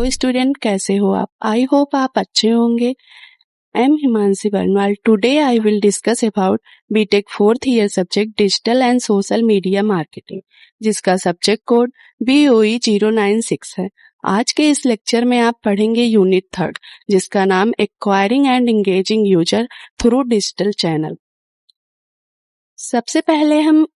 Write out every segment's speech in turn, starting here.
Hello student, कैसे हो आप? आई होप आप अच्छे होंगे। I am Himanshi Barnwal. Today I will discuss about BTech 4th year subject digital and social media marketing, जिसका सब्जेक्ट कोड BOE 096 है। आज के इस लेक्चर में आप पढ़ेंगे यूनिट 3, जिसका नाम acquiring and engaging user through digital channel. सबसे पहले हम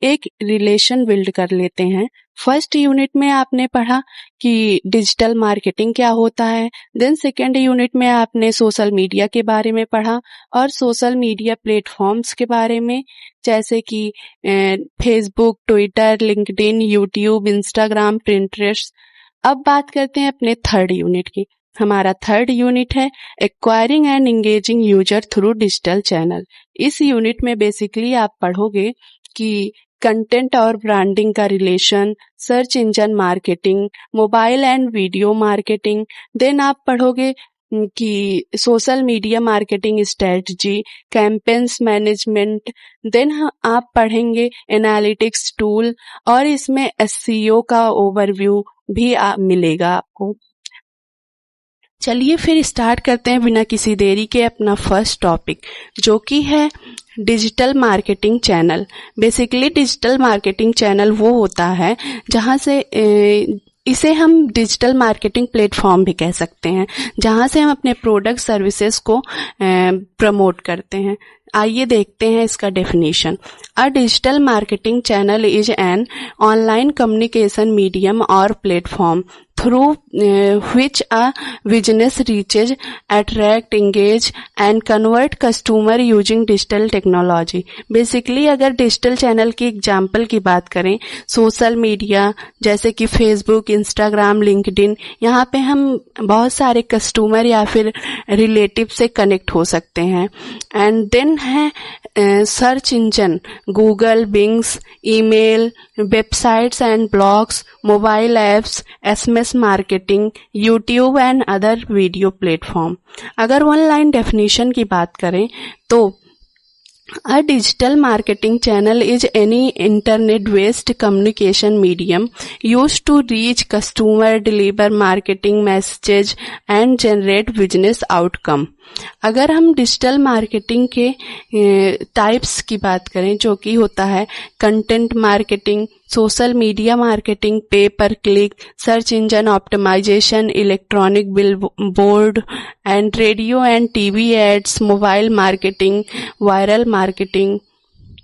एक रिलेशन बिल्ड कर लेते हैं। फर्स्ट यूनिट में आपने पढ़ा कि डिजिटल मार्केटिंग क्या होता है। देन सेकेंड यूनिट में आपने सोशल मीडिया के बारे में पढ़ा और सोशल मीडिया प्लेटफॉर्म्स के बारे में, जैसे कि Facebook, Twitter, LinkedIn, YouTube, Instagram, Pinterest. अब बात करते हैं अपने थर्ड यूनिट की। हमारा थर्ड यूनिट है acquiring and engaging user through digital channel. इस यूनिट में बेसिकली आप पढ़ोगे कि कंटेंट और ब्रांडिंग का relation, search engine marketing, mobile and video marketing. Then आप पढ़ोगे कि social media marketing strategy, campaigns management. Then आप पढ़ेंगे एनालिटिक्स टूल और इसमें SEO का ओवरव्यू भी मिलेगा आपको। चलिए फिर स्टार्ट करते हैं बिना किसी देरी के अपना फर्स्ट टॉपिक, जो कि है digital marketing channel. Basically digital marketing channel वो होता है जहां से इसे हम डिजिटल मार्केटिंग प्लेटफॉर्म भी कह सकते हैं, जहां से हम अपने प्रोडक्ट सर्विसेज को प्रमोट करते हैं। आइए देखते हैं इसका definition. A digital marketing channel is an online communication medium और platform through which a business reaches, attract, engage and convert customer using digital technology। Basically अगर डिजिटल चैनल की एग्जाम्पल की बात करें, सोशल मीडिया जैसे कि फेसबुक, इंस्टाग्राम, लिंक्डइन, यहाँ पे हम बहुत सारे कस्टमर या फिर रिलेटिव से कनेक्ट हो सकते हैं। एंड देन है search engine, Google, बिंग्स, email, websites and blogs, mobile apps, SMS marketing, YouTube and other video platform. अगर ऑनलाइन डेफिनेशन की बात करें तो A digital marketing channel is any internet-based communication medium used to reach customer, deliver marketing messages and generate business outcome। अगर हम digital marketing के types की बात करें, जो कि होता है content marketing, social media marketing, pay per click, search engine optimisation, electronic billboard and radio and TV ads, mobile marketing, viral marketing,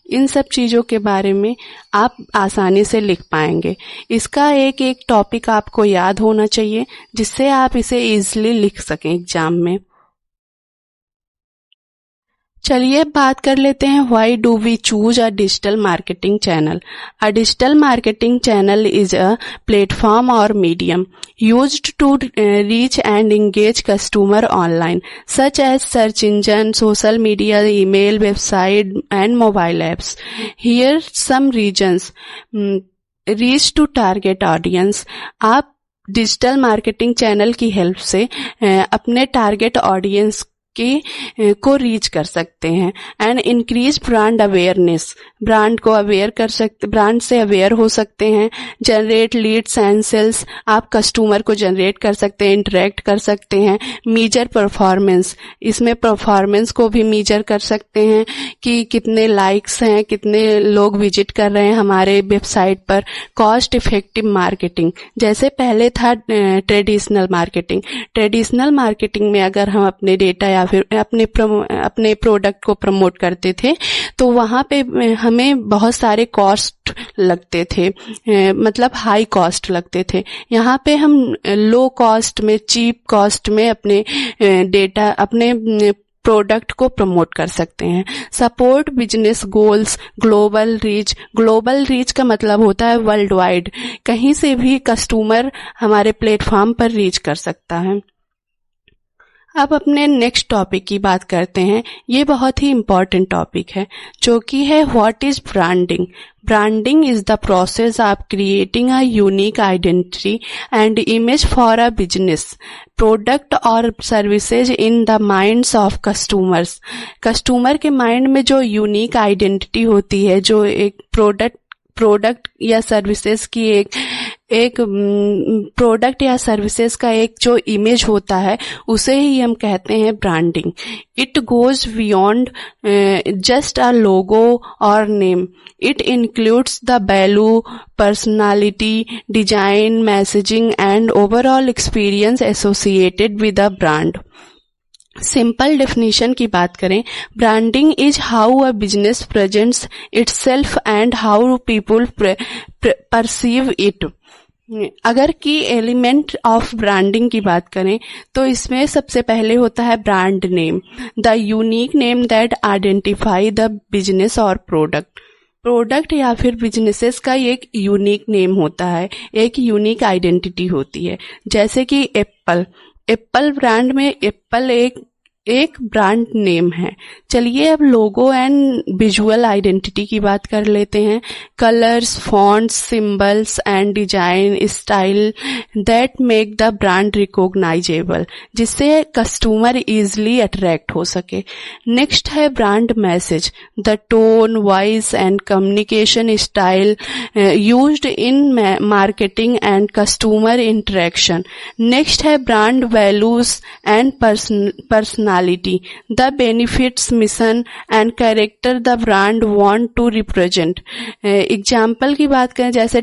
इन सब चीजों के बारे में आप आसानी से लिख पाएंगे। इसका एक एक टॉपिक आपको याद होना चाहिए, जिससे आप इसे इजीली लिख सकें एग्जाम में। चलिए बात कर लेते हैं why do we choose a digital marketing channel. A digital marketing channel is a platform और medium used to reach and engage customer online, such as search engine, social media, email, website and mobile apps. Here some reasons. Reach to target audience। आप digital marketing channel की help से अपने target audience को reach कर सकते हैं। And increase brand awareness, brand को aware कर सकते, ब्रांड से अवेयर हो सकते हैं। जनरेट लीड्स एंड सेल्स, आप कस्टमर को जनरेट कर सकते हैं, इंटरेक्ट कर सकते हैं। मीजर परफॉर्मेंस, इसमें परफॉर्मेंस को भी मीजर कर सकते हैं कि कितने लाइक्स हैं, कितने लोग विजिट कर रहे हैं हमारे वेबसाइट पर। कॉस्ट इफेक्टिव मार्केटिंग, जैसे पहले था ट्रेडिशनल मार्केटिंग। ट्रेडिशनल मार्केटिंग में अगर हम अपने डेटा या फिर अपने प्रोडक्ट को प्रमोट करते थे तो वहां पे हमें बहुत सारे कॉस्ट लगते थे, मतलब हाई कॉस्ट लगते थे। यहाँ पे हम लो कॉस्ट में, चीप कॉस्ट में अपने डेटा, अपने प्रोडक्ट को प्रमोट कर सकते हैं। Support business goals, global reach. Global reach का मतलब होता है वर्ल्ड वाइड, कहीं से भी कस्टमर हमारे प्लेटफॉर्म पर रीच कर सकता है। अब अपने नेक्स्ट टॉपिक की बात करते हैं। ये बहुत ही इम्पोर्टेंट टॉपिक है, जो कि है what is branding. Branding is the process of creating a unique identity and image for a business, product और services in the minds of customers. Customer के माइंड में जो यूनिक आइडेंटिटी होती है, जो एक प्रोडक्ट या सर्विसेज की एक एक प्रोडक्ट या सर्विसेज का एक जो इमेज होता है उसे ही हम कहते हैं branding. It goes beyond just a logo और name. It includes the value, personality, design, messaging and overall experience associated with a brand. Simple definition की बात करें, branding is how a business presents itself and how people perceive it. अगर key element of branding की बात करें तो इसमें सबसे पहले होता है brand name, the unique name that identify the business और प्रोडक्ट या फिर बिजनेसेस का एक यूनिक नेम होता है, एक यूनिक आइडेंटिटी होती है. जैसे कि एप्पल ब्रांड में एप्पल एक ब्रांड नेम है. चलिए अब लोगो एंड विजुअल आइडेंटिटी की बात कर लेते हैं. Colours, fonts, symbols and design style that make the brand recognisable, जिससे कस्टमर इजीली अट्रैक्ट हो सके. नेक्स्ट है brand message, the tone, voice and communication style used in marketing and customer interaction. Next है brand values and personality, the benefits, mission and character the brand want to represent. Example की बात करें जैसे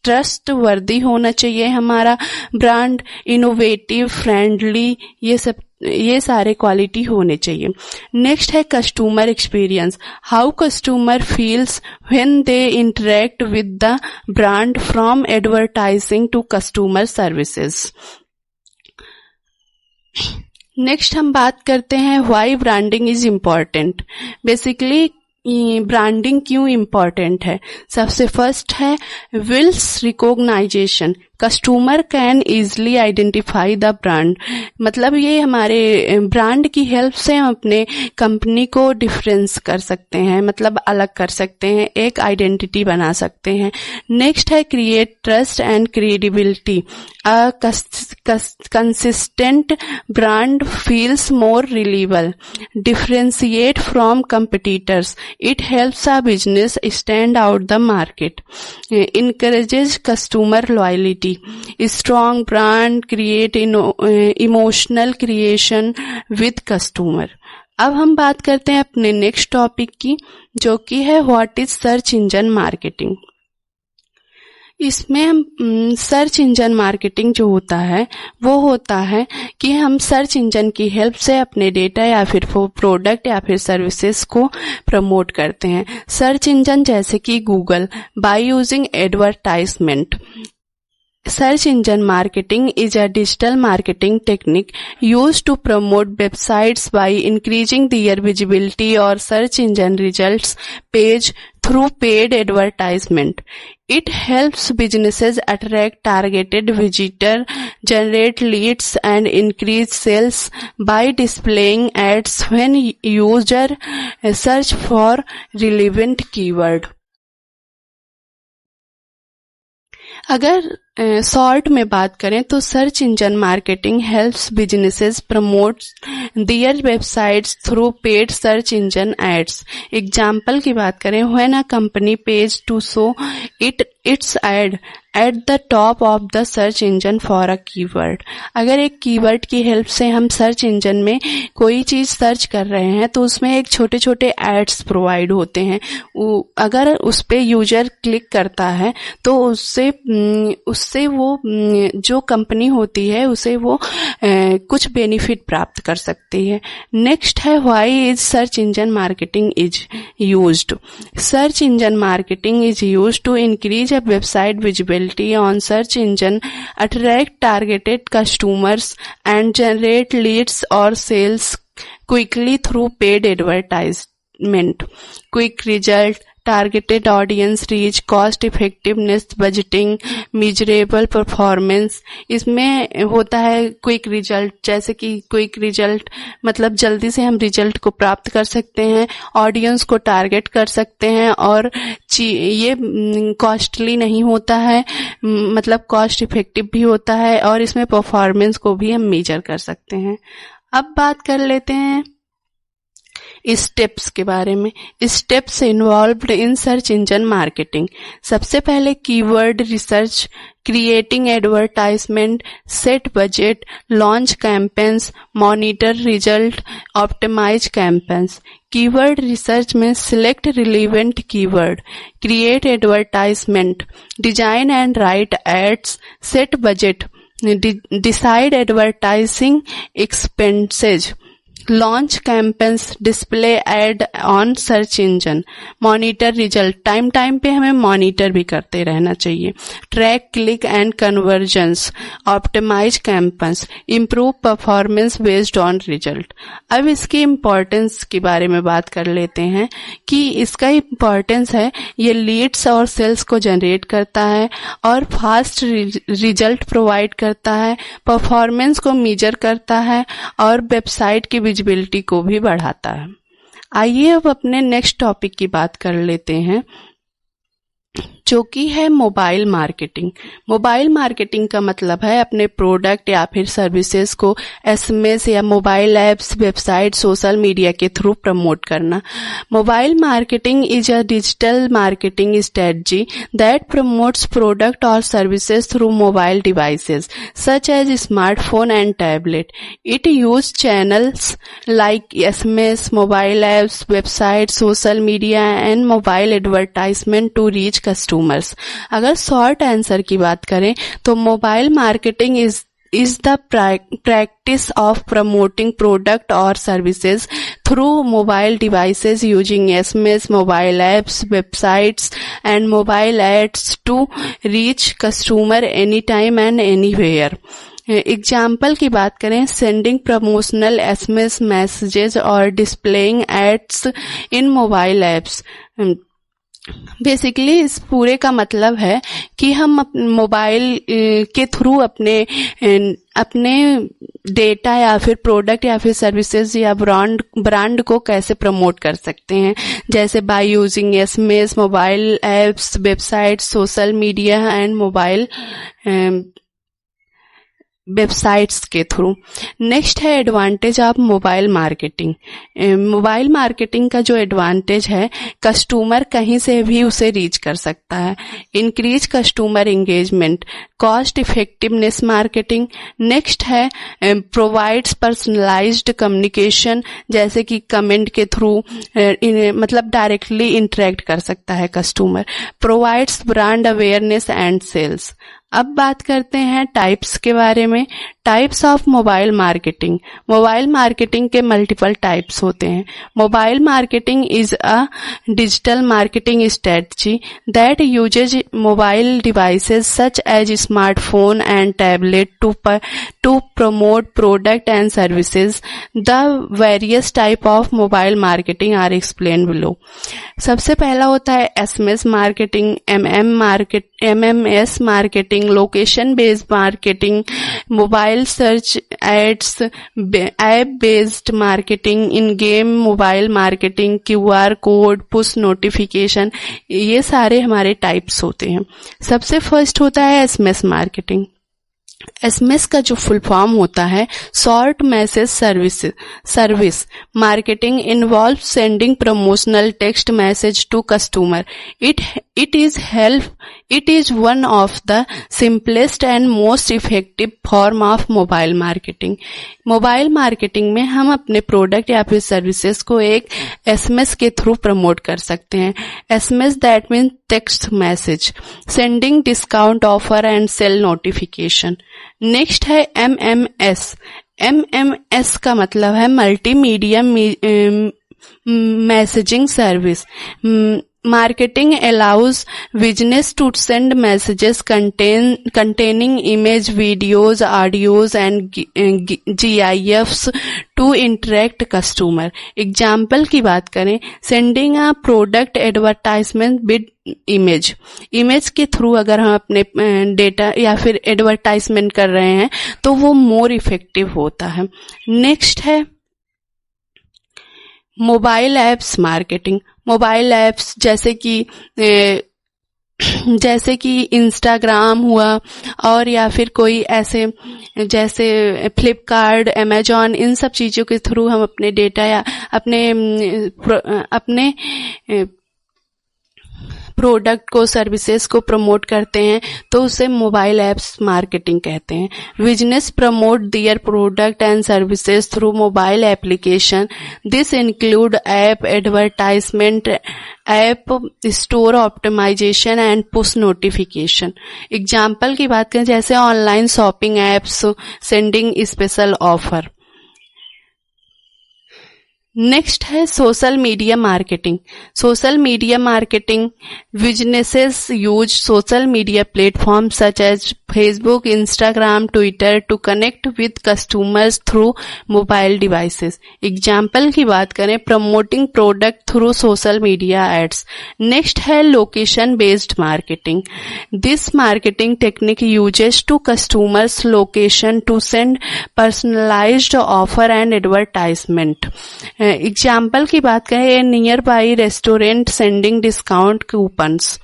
trustworthy होना चाहिए हमारा brand, innovative, friendly, ये सारे क्वालिटी होने चाहिए. नेक्स्ट है customer experience, how customer feels when they interact with the brand from advertising to customer services. Next हम बात करते हैं why branding is important. Basically branding क्यों इम्पॉर्टेंट है. सबसे फर्स्ट है विल्स recognisation, customer can easily identify the brand. मतलब ये हमारे ब्रांड की हेल्प से हम अपने कंपनी को डिफरेंस कर सकते हैं, मतलब अलग कर सकते हैं, एक आइडेंटिटी बना सकते हैं. नेक्स्ट है create trust and credibility, a consistent brand feels more reliable, differentiate from competitors. It helps a business stand out the market. encourages customer loyalty. Strong brand create emotional creation with customer. अब हम बात करते हैं अपने next topic की, जो कि है what is search engine marketing. इसमें हम सर्च इंजन मार्केटिंग जो होता है वो होता है कि हम सर्च इंजन की हेल्प से अपने डेटा या फिर प्रोडक्ट या फिर सर्विसेज को प्रमोट करते हैं. सर्च इंजन जैसे कि Google, by using advertisement. Search engine marketing is a digital marketing technique used to promote websites by increasing their visibility or search engine results page through paid advertisement. It helps businesses attract targeted visitors, generate leads, and increase sales by displaying ads when users search for relevant keyword. अगर short में बात करें तो search engine marketing helps businesses promote their websites through paid search engine ads. Example की बात करें, when a company pays to show its ad at the top of the search engine for a keyword. अगर एक keyword की help से हम search engine में कोई चीज सर्च कर रहे हैं तो उसमें एक छोटे छोटे एड्स प्रोवाइड होते हैं. अगर उस पे यूजर क्लिक करता है तो उससे वो जो कंपनी होती है उसे वो कुछ बेनिफिट प्राप्त कर सकती है. नेक्स्ट है why is search engine marketing is used. Search engine marketing is used to increase a website visibility on search engine, attract targeted customers and generate leads or sales quickly through paid advertisement. Quick result, targeted audience reach, cost effectiveness, budgeting, measurable performance. इसमें होता है quick result, जैसे कि quick result मतलब जल्दी से हम result को प्राप्त कर सकते हैं, ऑडियंस को टारगेट कर सकते हैं और ये कॉस्टली नहीं होता है, मतलब कॉस्ट इफेक्टिव भी होता है और इसमें परफॉर्मेंस को भी हम मेजर कर सकते हैं. अब बात कर लेते हैं स्टेप्स के बारे में। Steps involved in search engine marketing. सबसे पहले keyword research, creating advertisement, set budget, launch campaigns, monitor result, optimise campaigns. Keyword research में select relevant keyword, create advertisement, design and write ads, set budget, decide advertising expenses, launch campaigns, display ad on search engine, monitor result, time पे हमें monitor भी करते रहना चाहिए, track click and conversions, optimise campaigns, improve performance based on result. अब इसकी importance के बारे में बात कर लेते हैं कि इसका इम्पोर्टेंस है, ये लीड्स और सेल्स को जनरेट करता है और फास्ट रिजल्ट प्रोवाइड करता है, परफॉर्मेंस को मेजर करता है और वेबसाइट की विजिबिलिटी को भी बढ़ाता है। आइए अब अपने नेक्स्ट टॉपिक की बात कर लेते हैं, जो कि है मोबाइल मार्केटिंग। मोबाइल मार्केटिंग का मतलब है अपने प्रोडक्ट या फिर सर्विसेज को एसएमएस या mobile apps, website, social media के थ्रू प्रमोट करना। Mobile marketing is a digital marketing strategy that promotes product और services through mobile devices such as smartphone and tablet. It use channels like SMS, mobile apps, website, social media and mobile advertisement to reach customers. अगर short answer की बात करें तो mobile marketing is the practice of promoting product or services through mobile devices using SMS, mobile apps, websites and mobile ads to reach customer anytime and anywhere. Example की बात करें, sending promotional SMS messages और displaying ads इन mobile apps. Basically इस पूरे का मतलब है कि हम मोबाइल के थ्रू अपने डेटा या फिर प्रोडक्ट या फिर सर्विसेज या ब्रांड को कैसे प्रमोट कर सकते हैं, जैसे by using SMS, mobile apps, website, social media and mobile websites के थ्रू। नेक्स्ट है advantage of mobile marketing. Mobile marketing का जो एडवांटेज है, कस्टमर कहीं से भी उसे रीच कर सकता है। Increase customer engagement, cost effectiveness marketing. Next है प्रोवाइड्स पर्सनलाइज्ड कम्युनिकेशन, जैसे कि कमेंट के थ्रू मतलब डायरेक्टली इंटरेक्ट कर सकता है customer. Provides brand awareness and sales. अब बात करते हैं टाइप्स के बारे में। Types of mobile marketing. Mobile marketing के मल्टीपल टाइप्स होते हैं। Mobile marketing is a digital marketing strategy that uses mobile devices such as smartphone and tablet to promote product and services. The various type of mobile marketing are explain below. सबसे पहला होता है SMS marketing, MMS marketing, location based marketing, mobile search ads, app based marketing, in game mobile marketing, QR code, push notification. ये सारे हमारे types होते हैं। सबसे फर्स्ट होता है एसएमएस मार्केटिंग। एसएमएस का जो फुल फॉर्म होता है short message service marketing, involve sending promotional text message to customer. It is one of the simplest and most effective form of mobile marketing. Mobile marketing में हम अपने product या फिर services को एक एसएमएस के थ्रू प्रमोट कर सकते हैं। SMS that mean text message, sending discount offer and sale notification. Next है एमएमएस। एमएमएस का मतलब है multimedia messaging service. Marketing allows business to send messages containing image, videos, audios and GIFs to interact customer. Example की बात करें, sending a product advertisement with image के through अगर हम अपने डेटा या फिर एडवर्टाइजमेंट कर रहे हैं तो वो मोर इफेक्टिव होता है। नेक्स्ट है mobile apps marketing. Mobile apps जैसे कि जैसे कि इंस्टाग्राम हुआ और या फिर कोई ऐसे जैसे फ्लिपकार्ट, अमेजॉन, इन सब चीज़ों के थ्रू हम अपने डेटा या अपने प्रोडक्ट को, सर्विसेज को प्रमोट करते हैं तो उसे मोबाइल एप्स मार्केटिंग कहते हैं। Business promote their product and services through mobile application. This include app advertisement, app store optimization and push notification. Example की बात करें जैसे online shopping apps sending special offer. Next है social media marketing. Social media marketing, businesses use social media platform such as Facebook, Instagram, Twitter to connect with customers through mobile devices. Example की बात करें promoting product through social media ads. Next है location based marketing. This marketing technique uses to customers location to send personalized offer and advertisement. Example की बात करें nearby restaurant sending discount coupons.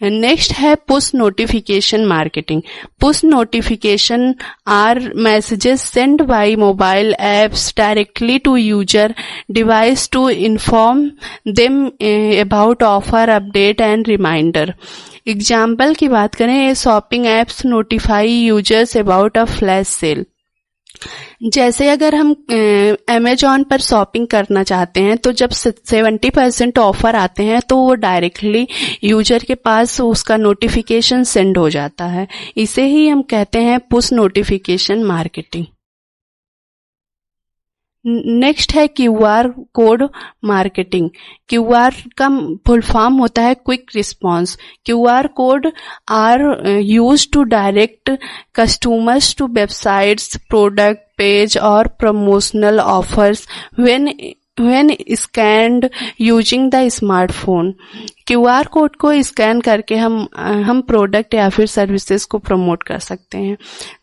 Next है push notification marketing. Push notification are messages send by mobile apps directly to user device to inform them about offer, update and reminder. Example की बात करें shopping apps notify users about a flash sale. जैसे अगर हम Amazon पर shopping करना चाहते हैं तो जब 70% ऑफर आते हैं तो वो डायरेक्टली यूजर के पास उसका नोटिफिकेशन सेंड हो जाता है। इसे ही हम कहते हैं पुश नोटिफिकेशन मार्केटिंग। नेक्स्ट है क्यूआर कोड मार्केटिंग। क्यूआर का फुल फॉर्म होता है quick response. QR code are used to direct customers to websites, product page और promotional offers when scanned using the smartphone. QR code को scan करके हम product या फिर सर्विसेज को प्रमोट कर सकते हैं।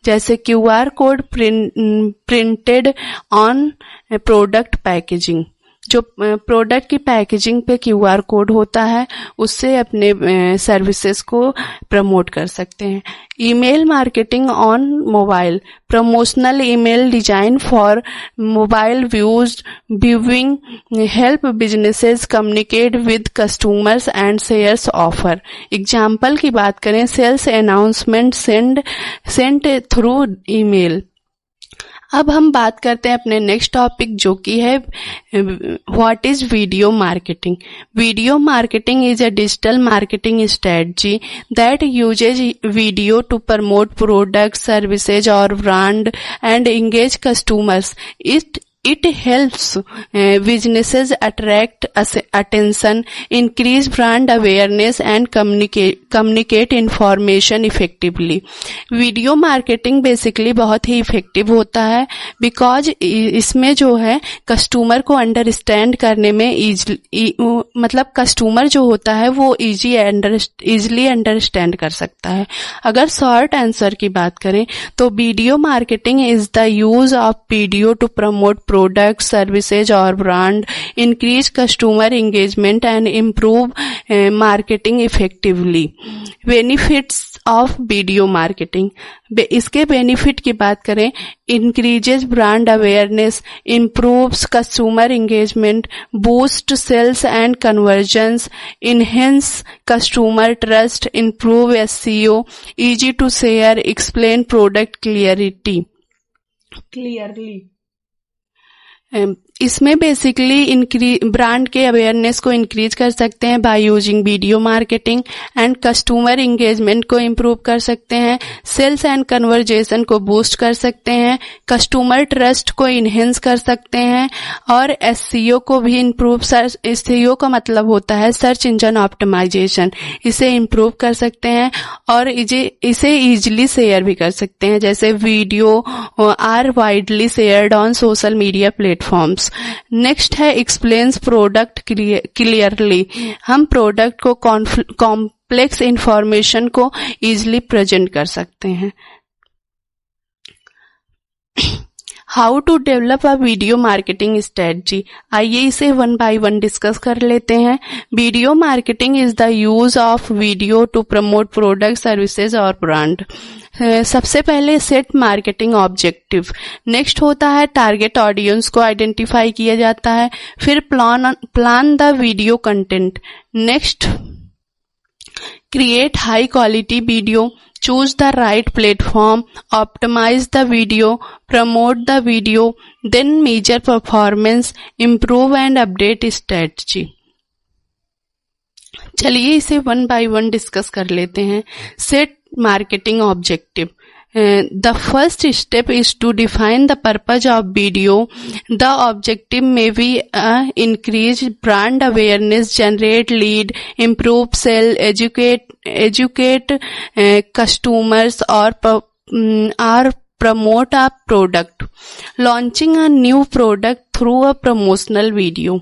जैसे QR code printed on product packaging. जो प्रोडक्ट की पैकेजिंग पे क्यूआर कोड होता है उससे अपने सर्विसेज को प्रमोट कर सकते हैं। Email marketing on mobile. Promotional email design for mobile viewing help businesses communicate with customers and shares offer. Example की बात करें sales announcement send through email. अब हम बात करते हैं अपने नेक्स्ट टॉपिक जो कि है what is video marketing. Video marketing is a digital marketing strategy that uses video to promote product, services और brand and engage customers. It helps businesses attract attention, increase brand awareness and communicate information effectively. Video marketing basically बहुत ही effective होता है because इसमें जो है customer को understand करने में मतलब कस्टमर जो होता है वो इजीली अंडरस्टैंड कर सकता है। अगर शॉर्ट आंसर की बात करें तो video marketing is the use of video to promote product, services और brand, increase customer engagement and improve marketing effectively. Benefits of video marketing. इसके बेनिफिट की बात करें increases brand awareness, improves customer engagement, boost sales and conversions, enhance customer trust, improve SEO, easy to share, explain product clearly. इसमें basically brand के awareness को increase कर सकते हैं by using video marketing and customer engagement को improve कर सकते हैं, सेल्स एंड कन्वर्जेशन को बूस्ट कर सकते हैं, कस्टमर ट्रस्ट को इनहेंस कर सकते हैं और एसईओ को भी इम्प्रूव। एसईओ का मतलब होता है सर्च इंजन ऑप्टिमाइजेशन, इसे इम्प्रूव कर सकते हैं और इसे इजिली शेयर भी कर सकते हैं। जैसे video are widely shared on social media platforms. Next है एक्सप्लेन्स प्रोडक्ट क्लियरली। हम प्रोडक्ट को कॉम्प्लेक्स इंफॉर्मेशन को इजिली प्रेजेंट कर सकते हैं। How to develop a video marketing strategy, आइए इसे वन बाय वन डिस्कस कर लेते हैं। Video marketing is the use of video to promote product, services और ब्रांड। सबसे पहले सेट मार्केटिंग ऑब्जेक्टिव, नेक्स्ट होता है टारगेट ऑडियंस को आइडेंटिफाई किया जाता है, फिर plan the video content, next create high quality video, choose the right platform, optimize the video, promote the video, then measure performance, improve and update strategy। चलिए इसे one by one discuss कर लेते हैं। Set marketing objective, the first step is to define the purpose of video. The objective may be increase brand awareness, generate lead, improve sale, educate customers, or promote a product, launching a new product through a promotional video।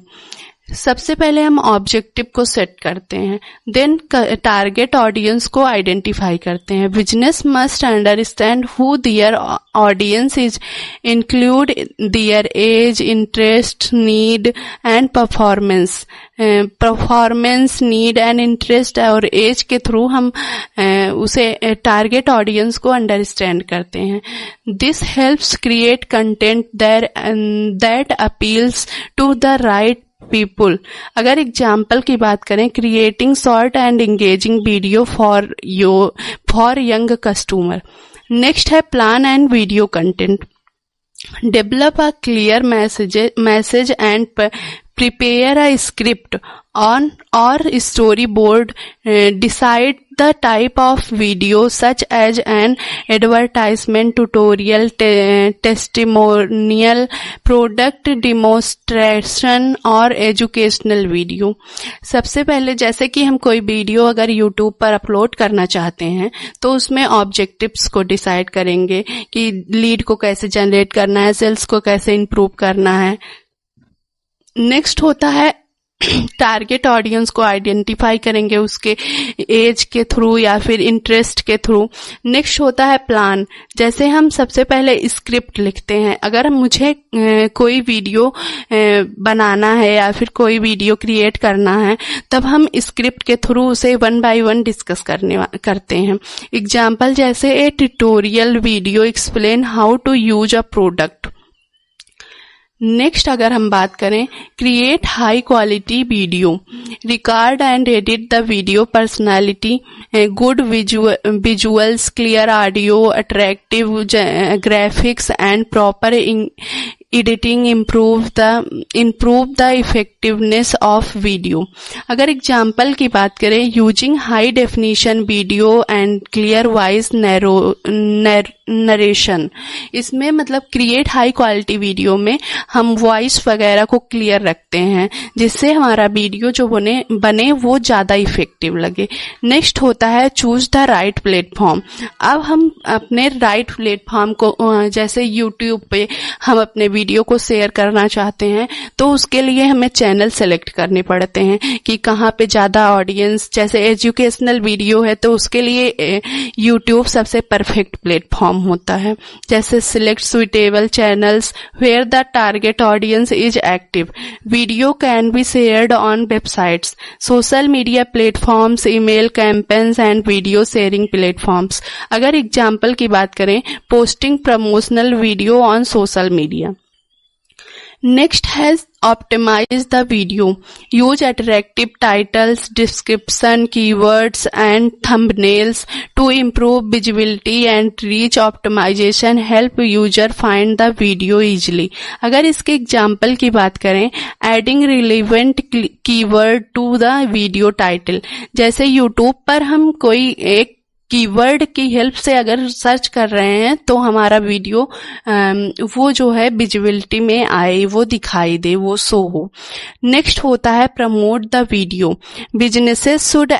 सबसे पहले हम objective को set करते हैं, then target audience को identify करते हैं। Business must understand who their audience is, include their age, interest, need and performance need and interest और एज के थ्रू हम उसे टारगेट ऑडियंस को अंडरस्टैंड करते हैं। This helps create content that appeals to the right people. अगर example की बात करें, creating short and engaging video for young customer. Next है plan and video content, develop a clear message and prepare a script or storyboard, decide the type of video such as an advertisement, tutorial, testimonial, product demonstration और educational video। सबसे पहले जैसे कि हम कोई video अगर YouTube पर upload करना चाहते हैं तो उसमें ऑब्जेक्टिव्स को डिसाइड करेंगे कि लीड को कैसे जनरेट करना है, सेल्स को कैसे इम्प्रूव करना है। नेक्स्ट होता है टारगेट ऑडियंस को आइडेंटिफाई करेंगे उसके एज के थ्रू या फिर इंटरेस्ट के थ्रू। नेक्स्ट होता है प्लान, जैसे हम सबसे पहले स्क्रिप्ट लिखते हैं। अगर मुझे कोई वीडियो बनाना है या फिर कोई वीडियो क्रिएट करना है तब हम स्क्रिप्ट के थ्रू उसे वन बाय वन डिस्कस करते हैं। एग्जाम्पल जैसे a tutorial video explain how to use a product. Next अगर हम बात करें, create high quality video, record and edit the video personality, good visuals, clear audio, attractive graphics and proper editing improve the effectiveness of video। अगर example की बात करें, using high definition video and clear voice narration. इसमें मतलब create high quality video में हम voice वगैरह को क्लियर रखते हैं जिससे हमारा वीडियो जो बने वो ज्यादा इफेक्टिव लगे। नेक्स्ट होता है चूज द राइट प्लेटफॉर्म। अब हम अपने राइट प्लेटफॉर्म को जैसे यूट्यूब पे हम अपने वीडियो को शेयर करना चाहते हैं तो उसके लिए हमें चैनल सेलेक्ट करने पड़ते हैं कि कहाँ पे ज्यादा ऑडियंस, जैसे एजुकेशनल वीडियो है तो उसके लिए यूट्यूब सबसे परफेक्ट प्लेटफॉर्म होता है। जैसे select suitable channels where the target audience is active. Video can be shared on websites, social media platforms, email campaigns and video sharing platforms. अगर एग्जाम्पल की बात करें, posting promotional video on social media. Next has optimize the video. Use attractive titles, description, keywords and thumbnails to improve visibility and reach. Optimization help user find the video easily। अगर इसके example की बात करें, adding relevant keyword to the video title। जैसे YouTube पर हम कोई एक कीवर्ड की हेल्प से अगर सर्च कर रहे हैं तो हमारा वीडियो वो जो है विजिबिलिटी में आए, वो दिखाई दे, वो शो हो। नेक्स्ट होता है promote the video. Businesses should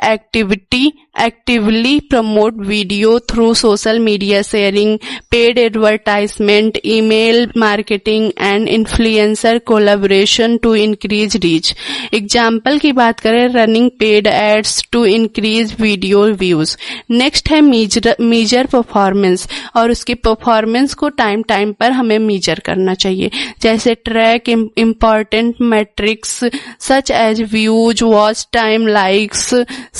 actively promote video through social media sharing, paid advertisement, email marketing and influencer collaboration to increase reach. Example की बात करें, running paid ads to increase video views. Next है measure performance, और उसकी performance को time पर हमें measure करना चाहिए. जैसे track important metrics such as views, watch time, likes,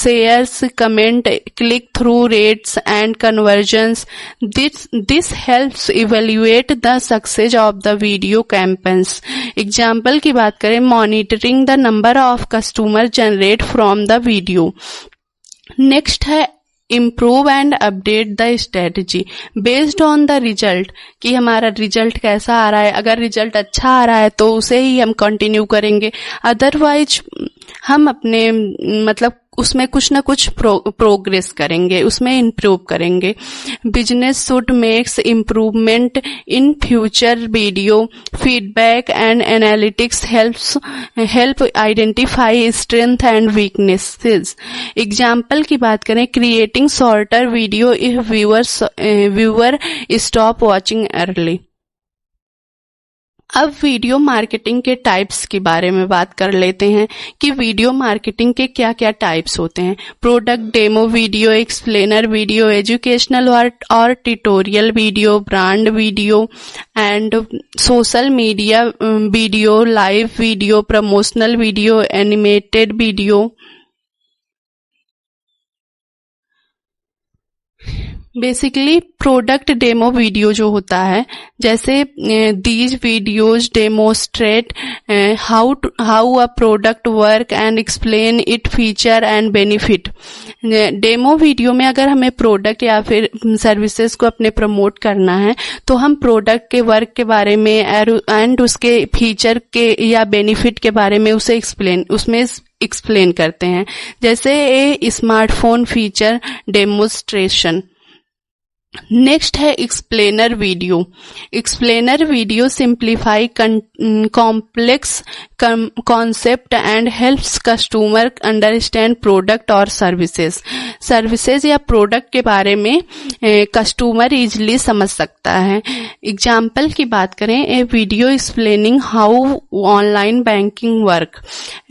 shares, comment, click through rates and conversions. This helps evaluate the success of the video campaigns. Example की बात करें, monitoring the number of customer generate from the video. Next है improve and update the strategy based on the result, कि हमारा result कैसा आ रहा है. अगर रिजल्ट अच्छा आ रहा है तो उसे ही हम कंटिन्यू करेंगे, अदरवाइज हम अपने मतलब उसमें कुछ ना कुछ प्रोग्रेस करेंगे, उसमें इम्प्रूव करेंगे. Business should makes improvement in future. Video feedback and analytics help identify strength and weaknesses. Example की बात करें, creating shorter video if viewer stop watching early. अब वीडियो मार्केटिंग के टाइप्स के बारे में बात कर लेते हैं कि वीडियो मार्केटिंग के क्या क्या टाइप्स होते हैं. Product demo video, explainer video, educational और tutorial video, brand video and social media video, live video, promotional video, animated video. Basically product demo video जो होता है, जैसे these videos demonstrate how a product work and explain it feature and benefit. Demo video में अगर हमें product या फिर services को अपने प्रमोट करना है तो हम प्रोडक्ट के वर्क के बारे में एंड उसके फीचर के या बेनिफिट के बारे में उसमें एक्सप्लेन करते हैं. जैसे ए स्मार्टफोन फीचर डेमोस्ट्रेशन. नेक्स्ट है explainer video. Explainer video simplify complex concept and helps customer understand product और सर्विसेज या प्रोडक्ट के बारे में कस्टमर इजीली समझ सकता है. एग्जाम्पल की बात करें, a video explaining how online banking work.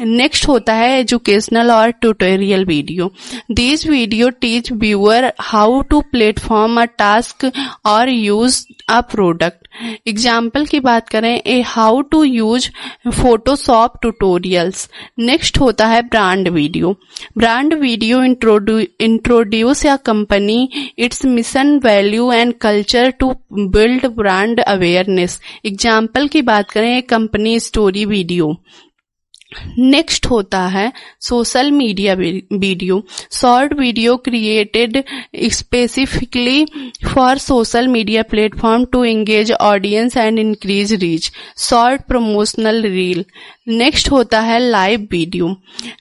Next होता है एजुकेशनल और tutorial video. This video teach viewer how to platform a task और यूज अ प्रोडक्ट. एग्जाम्पल की बात करें, a how to use Photoshop tutorials. Next होता है brand video. Brand video introduce या company, its mission, value and culture to build brand awareness. Example की बात करें, कंपनी स्टोरी वीडियो. नेक्स्ट होता है social media video. Short video created specifically for social media platform to engage audience and increase reach. Short promotional reel. Next होता है live video.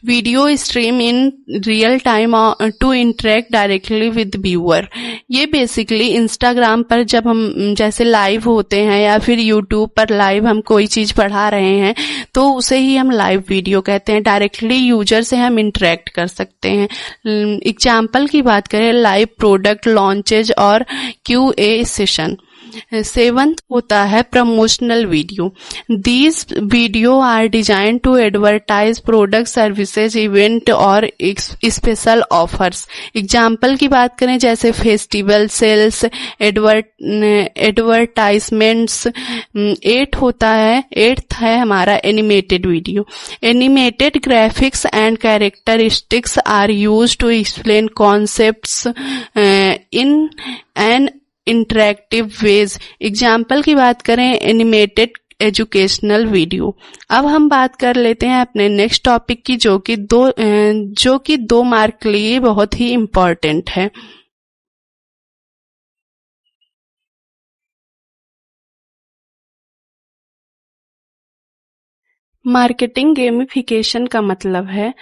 Video stream in real time to interact directly with viewer. ये basically Instagram पर जब हम जैसे live होते हैं या फिर यूट्यूब पर लाइव हम कोई चीज पढ़ा रहे हैं तो उसे ही हम लाइव वीडियो कहते हैं. डायरेक्टली यूजर से हम इंटरेक्ट कर सकते हैं. एग्जाम्पल की बात करें, लाइव प्रोडक्ट लॉन्चेज और QA सेशन. सेवंथ होता है promotional video. These video are design to advertise product, services, event और स्पेशल ऑफर्स. एग्जाम्पल की बात करें, जैसे फेस्टिवल, सेल्स, एडवर्टाइजमेंट्स. एट्थ है हमारा animated video. Animated graphics and characteristics are use to explain concepts in an interactive ways. Example की बात करें, एनिमेटेड एजुकेशनल वीडियो. अब हम बात कर लेते हैं अपने नेक्स्ट टॉपिक की, जो कि 2 मार्क के लिए बहुत ही इम्पोर्टेंट है. मार्केटिंग गेमिफिकेशन का मतलब है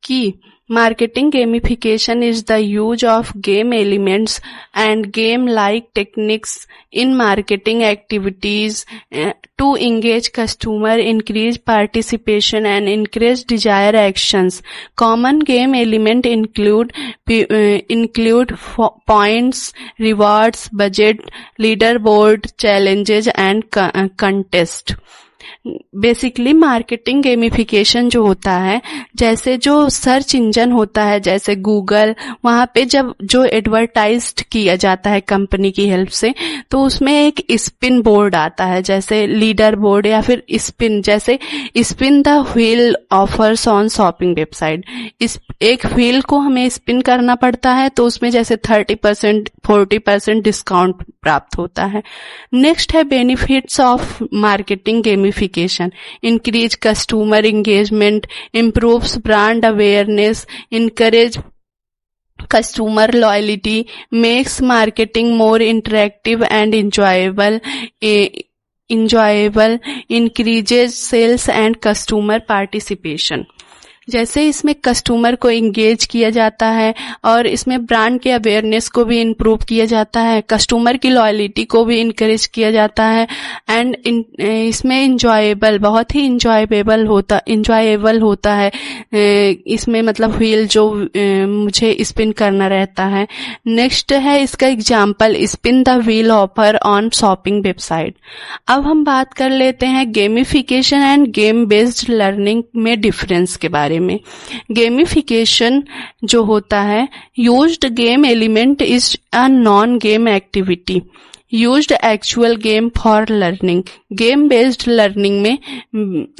Key. Marketing gamification is the use of game elements and game-like techniques in marketing activities to engage customer, increase participation and increase desired actions. Common game elements include points, rewards, budget, leaderboard, challenges and contest. Basically marketing gamification जो होता है, जैसे जो search engine होता है जैसे Google, वहाँ पे जब जो एडवर्टाइज्ड किया जाता है कंपनी की हेल्प से, तो उसमें एक स्पिन बोर्ड आता है, जैसे लीडर बोर्ड या फिर स्पिन, जैसे spin the wheel offers on shopping website. इस एक व्हील को हमें स्पिन करना पड़ता है तो उसमें जैसे 30% 40% डिस्काउंट प्राप्त होता है। नेक्स्ट है benefits of marketing gamification. Increase customer engagement, improves brand awareness, encourage customer loyalty, makes marketing more interactive and enjoyable, increases sales and customer participation। जैसे इसमें कस्टमर को इंगेज किया जाता है और इसमें ब्रांड के अवेयरनेस को भी इम्प्रूव किया जाता है, कस्टमर की लॉयल्टी को भी इनकरेज किया जाता है एंड इसमें इंजॉयबल, बहुत ही इंजॉयबल होता है इसमें, मतलब व्हील जो मुझे स्पिन करना रहता है। नेक्स्ट है इसका example, spin the wheel offer on shopping website. अब हम बात कर लेते हैं gamification end game based learning में डिफरेंस के बारे में। गेमिफिकेशन जो होता है, used game element is a non game activity, used actual game for learning. Game based learning में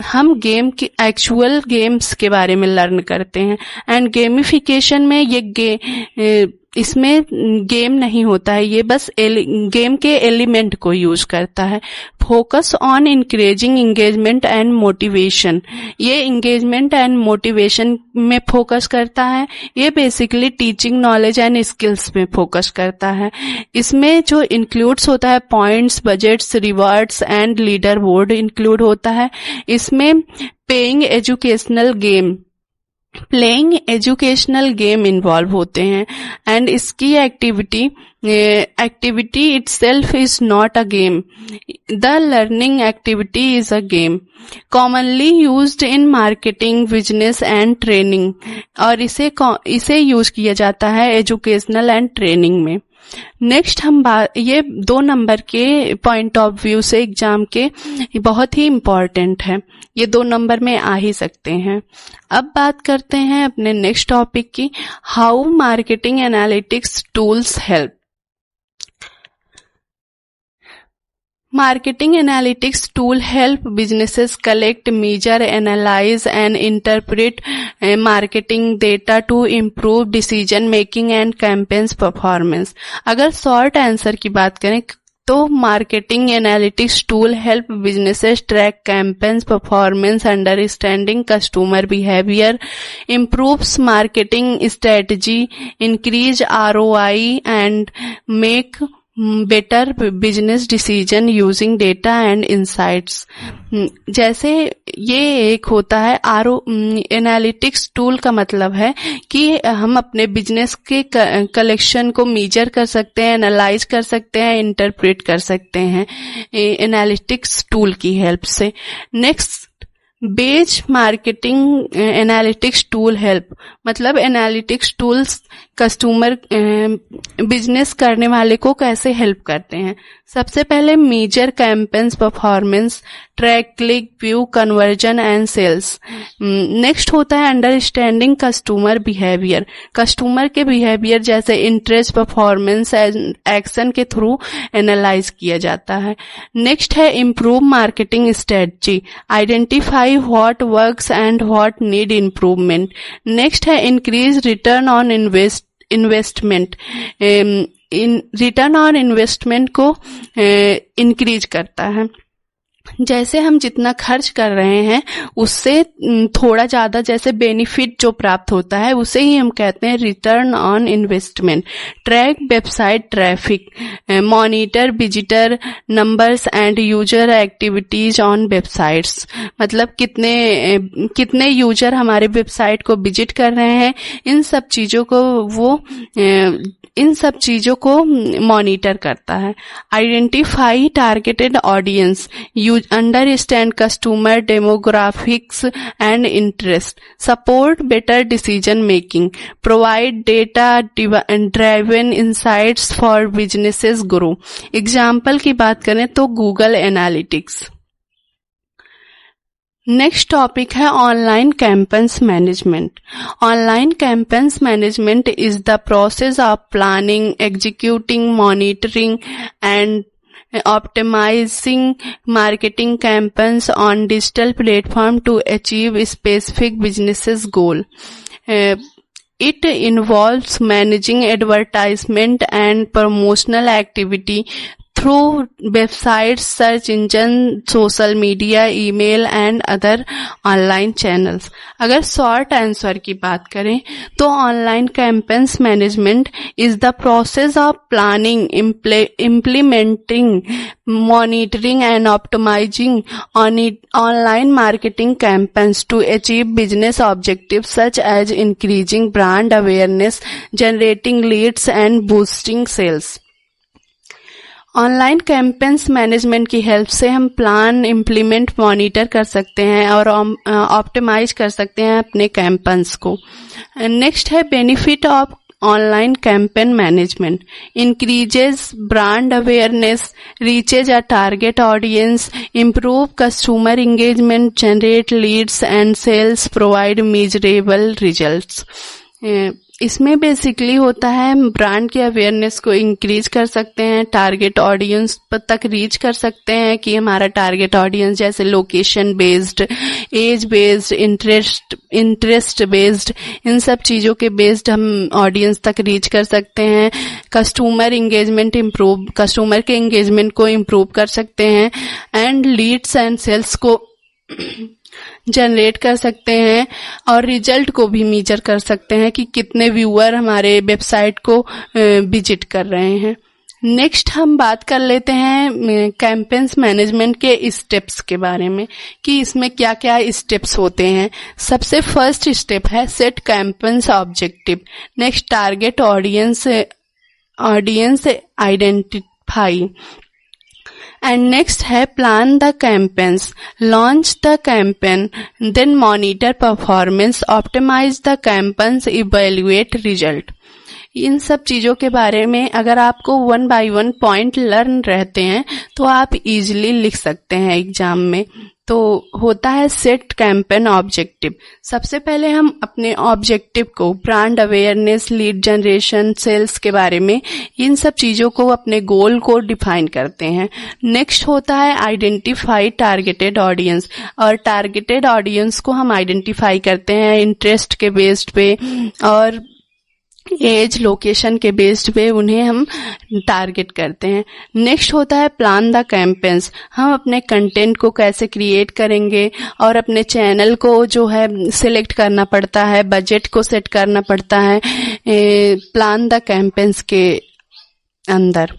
हम गेम की एक्चुअल गेम्स के बारे में लर्न करते हैं एंड गेमिफिकेशन में ये इसमें गेम नहीं होता है, ये बस गेम के एलिमेंट को यूज करता है। Focus on increasing engagement and motivation, ये एंगेजमेंट एंड मोटिवेशन में फोकस करता है। ये basically teaching knowledge and skills में फोकस करता है। इसमें जो इंक्लूड्स होता है points, budgets, rewards and leader board include होता है। इसमें प्लेइंग एजुकेशनल गेम इन्वॉल्व होते हैं एंड इसकी activity itself is not a game, the learning activity is a game. Commonly used in marketing, business and training, और इसे use किया जाता है एजुकेशनल एंड ट्रेनिंग में। नेक्स्ट ये 2 नंबर के पॉइंट ऑफ व्यू से एग्जाम के बहुत ही इम्पोर्टेंट है, ये 2 नंबर में आ ही सकते हैं। अब बात करते हैं अपने नेक्स्ट टॉपिक की, how marketing analytics tools help. Marketing analytics tool help businesses collect, measure, analyze and interpret marketing data to improve decision making and campaigns performance। अगर शॉर्ट आंसर की बात करें तो marketing analytics tool help businesses track campaigns performance, understanding customer behaviour, improves marketing strategy, increase ROI and make better business decision using data and insights. जैसे ये एक होता है एनालिटिक्स टूल का मतलब है कि हम अपने बिजनेस के कलेक्शन को मेजर कर सकते हैं, एनालाइज कर सकते हैं, इंटरप्रेट कर सकते हैं एनालिटिक्स टूल की हेल्प से। Next, base marketing analytics tool help, मतलब एनालिटिक्स टूल्स कस्टमर बिजनेस करने वाले को कैसे हेल्प करते हैं। सबसे पहले measure campaigns performance, track click view, conversion and sales. Next होता है अंडरस्टैंडिंग कस्टमर बिहेवियर, कस्टमर के बिहेवियर जैसे इंटरेस्ट, परफॉर्मेंस एंड एक्शन के थ्रू एनालाइज किया जाता है। नेक्स्ट है improve marketing strategy, identify what works and what need improvement. Next है increase return on investment, return on investment को इंक्रीज करता है। जैसे हम जितना खर्च कर रहे हैं उससे थोड़ा ज़्यादा जैसे बेनिफिट जो प्राप्त होता है उसे ही हम कहते हैं return on investment. Track website traffic, monitor visitor numbers and user activities on websites, मतलब कितने यूजर हमारे वेबसाइट को विजिट कर रहे हैं, इन सब चीज़ों को मॉनिटर करता है। Identify targeted audience, understand customer demographics and interest, support better decision making, provide data driven insights for businesses grow। Example की बात करें तो गूगल एनालिटिक्स। नेक्स्ट टॉपिक है online campaigns management. Online campaigns management is the process of planning, executing, monitoring and optimizing marketing campaigns on digital platform to achieve specific business goal. It involves managing advertisement and promotional activity through websites, search engine, social media, email and other online channels। अगर short answer की बात करें तो online campaigns management is the process of planning, implementing, monitoring and optimizing online marketing campaigns to achieve business objectives such as increasing brand awareness, generating leads and boosting sales। Online campaigns management की help से हम plan, implement, monitor कर सकते हैं और optimise कर सकते हैं अपने कैंपेन्स को। नेक्स्ट है benefit of online campaign management, increases brand awareness, reaches a target audience, improve customer engagement, generate leads and sales, provide measurable results. इसमें बेसिकली होता है ब्रांड की अवेयरनेस को इंक्रीज कर सकते हैं, टारगेट ऑडियंस तक रीच कर सकते हैं कि हमारा टारगेट ऑडियंस जैसे location based, age based, interest based, इन सब चीज़ों के बेस्ड हम ऑडियंस तक रीच कर सकते हैं। कस्टमर के एंगेजमेंट को इम्प्रूव कर सकते हैं एंड लीड्स एंड सेल्स को जनरेट कर सकते हैं और रिजल्ट को भी मेजर कर सकते हैं कि कितने व्यूअर हमारे वेबसाइट को विजिट कर रहे हैं। नेक्स्ट हम बात कर लेते हैं कैंपेन्स मैनेजमेंट के स्टेप्स के बारे में कि इसमें क्या क्या स्टेप्स होते हैं। सबसे फर्स्ट स्टेप है set campaigns objective. Next target audience identify and next है plan the campaigns, launch the campaign, then monitor performance, optimize the campaigns, evaluate result। इन सब चीज़ों के बारे में अगर आपको 1 by 1 पॉइंट लर्न रहते हैं तो आप इजीली लिख सकते हैं एग्जाम में। तो होता है सेट कैंपेन ऑब्जेक्टिव। सबसे पहले हम अपने ऑब्जेक्टिव को brand awareness, lead generation, sales के बारे में इन सब चीज़ों को अपने गोल को डिफाइन करते हैं। नेक्स्ट होता है आइडेंटिफाई टारगेटेड ऑडियंस, और टारगेटेड ऑडियंस को हम आइडेंटिफाई करते हैं इंटरेस्ट के बेस्ड पे और एज, लोकेशन के बेस्ड पे उन्हें हम टारगेट करते हैं। नेक्स्ट होता है प्लान द कैंपेन्स। हम अपने कंटेंट को कैसे क्रिएट करेंगे और अपने चैनल को जो है सिलेक्ट करना पड़ता है, बजट को सेट करना पड़ता है प्लान द कैंपेन्स के अंदर।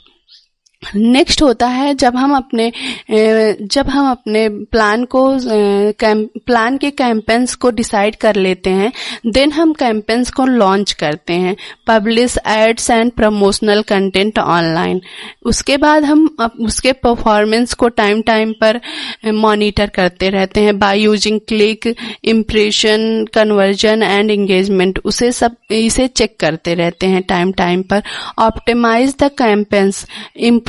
नेक्स्ट होता है जब हम अपने प्लान के कैंपेन्स को डिसाइड कर लेते हैं, देन हम कैंपेन्स को लॉन्च करते हैं, publish ads and promotional content online. उसके बाद हम उसके परफॉर्मेंस को टाइम पर मॉनिटर करते रहते हैं by using click, impression, conversion and engagement. इसे चेक करते रहते हैं टाइम पर। Optimise the campaigns,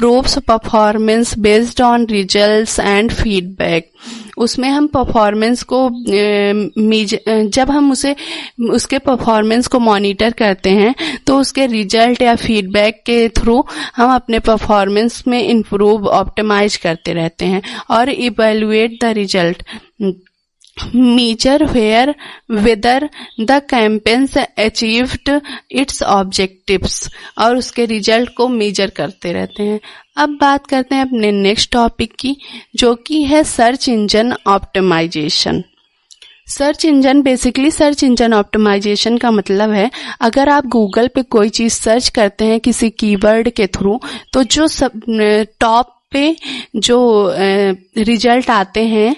improves performance based on results and feedback। उसमें हम परफॉर्मेंस को जब हम उसके परफॉर्मेंस को मॉनिटर करते हैं तो उसके रिजल्ट या फीडबैक के थ्रू हम अपने परफॉर्मेंस में इम्प्रूव, ऑप्टिमाइज करते रहते हैं और evaluate the result. measure whether the campaigns achieved its objectives, और उसके रिजल्ट को मेजर करते रहते हैं। अब बात करते हैं अपने नेक्स्ट टॉपिक की, जो कि है search engine optimisation. Search engine basically search engine optimisation का मतलब है, अगर आप गूगल पे कोई चीज सर्च करते हैं किसी कीवर्ड के थ्रू, तो जो सब टॉप पे जो रिजल्ट आते हैं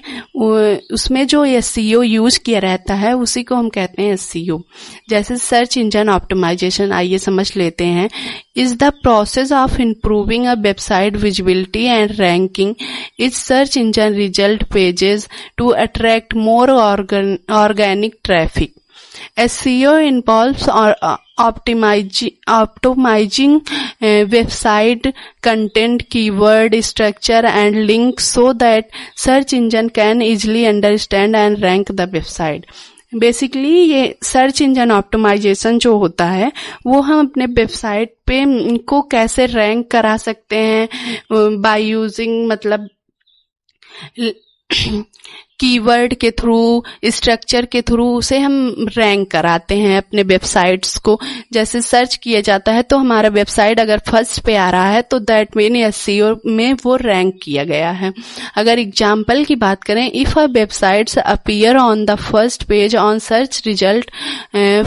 उसमें जो एसईओ यूज किया रहता है उसी को हम कहते हैं एसईओ। जैसे सर्च इंजन ऑप्टिमाइजेशन आइए समझ लेते हैं, is the process of improving a website visibility and ranking is search engine result pages to attract more organic traffic. SEO involves optimizing website content, keyword structure and links so that search engine can easily understand and rank the website. Basically ये search engine optimisation जो होता है वो हम अपने website पे को कैसे रैंक करा सकते हैं बाय यूजिंग, मतलब कीवर्ड के थ्रू, स्ट्रक्चर के थ्रू उसे हम रैंक कराते हैं अपने वेबसाइट्स को। जैसे सर्च किया जाता है तो हमारा वेबसाइट अगर फर्स्ट पे आ रहा है तो दैट मीन एसईओ में वो रैंक किया गया है। अगर एग्जांपल की बात करें, if a websites appear on the first page on search result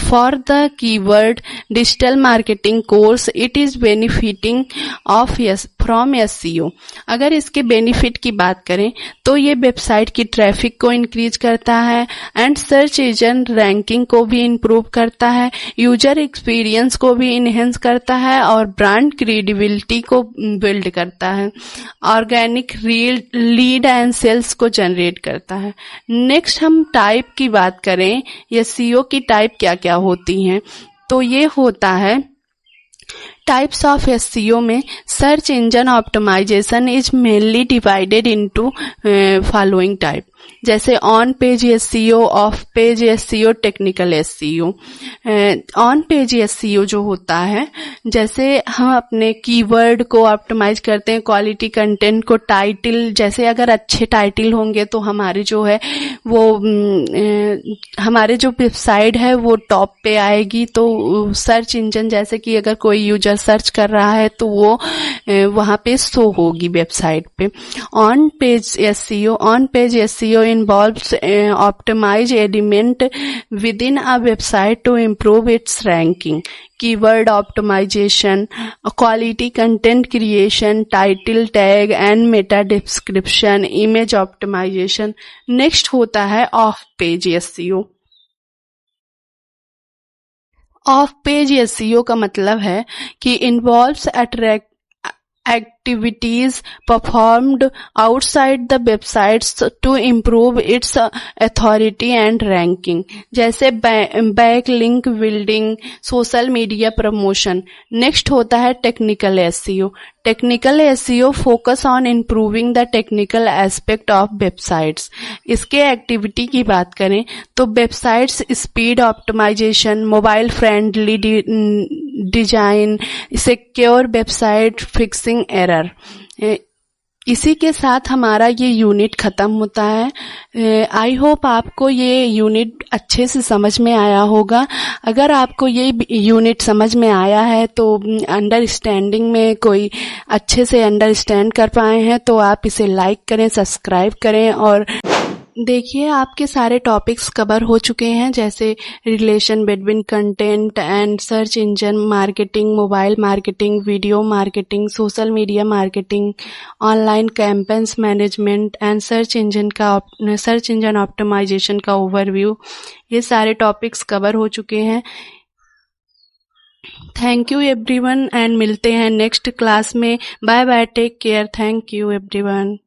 for the keyword digital marketing course, it is benefiting of from SEO. अगर इसके बेनिफिट की बात करें तो ये वेबसाइट की ट्रैफिक को इंक्रीज करता है एंड सर्च इंजन रैंकिंग को भी इंप्रूव करता है, यूजर एक्सपीरियंस को भी इनहेंस करता है और ब्रांड क्रेडिबिलिटी को बिल्ड करता है, ऑर्गेनिक लीड एंड सेल्स को जनरेट करता है। नेक्स्ट हम टाइप की बात करें, एसईओ की टाइप क्या क्या होती हैं, तो ये होता है टाइप्स ऑफ एसईओ में search engine optimization is mainly divided into following type, जैसे on page SEO, off page SEO, technical SEO. On page SEO जो होता है, जैसे हम अपने कीवर्ड को ऑप्टिमाइज करते हैं, क्वालिटी कंटेंट को, टाइटल, जैसे अगर अच्छे टाइटल होंगे तो हमारे जो है वो हमारे जो वेबसाइट है वो टॉप पे आएगी। तो सर्च इंजन, जैसे कि अगर कोई यूजर सर्च कर रहा है तो वो वहां पे शो होगी वेबसाइट पे। On page SEO involves optimize element within a website to improve its ranking, keyword optimization, quality content creation, title tag and meta description, image optimization. Next होता है off page SEO। Of page SEO का मतलब है कि involves activities performed outside the websites to improve its authority and ranking, जैसे backlink building, social media promotion. Next होता है technical SEO. Technical SEO focus on improving the technical aspect of websites. इसके activity की बात करें तो websites speed optimisation, mobile friendly design, secure website, fixing error. इसी के साथ हमारा ये यूनिट खत्म होता है। आई होप आपको ये यूनिट अच्छे से समझ में आया होगा। अगर आपको ये यूनिट समझ में आया है तो अंडरस्टैंडिंग में कोई अच्छे से अंडरस्टैंड कर पाए हैं तो आप इसे लाइक करें, सब्सक्राइब करें। और देखिए आपके सारे टॉपिक्स कवर हो चुके हैं, जैसे relation between content and search engine marketing, mobile marketing, video marketing, social media marketing, online campaigns management and search engine optimisation का ओवरव्यू। ये सारे टॉपिक्स कवर हो चुके हैं। थैंक यू एवरीवन एंड मिलते हैं नेक्स्ट क्लास में। Bye bye, take care, thank you everyone.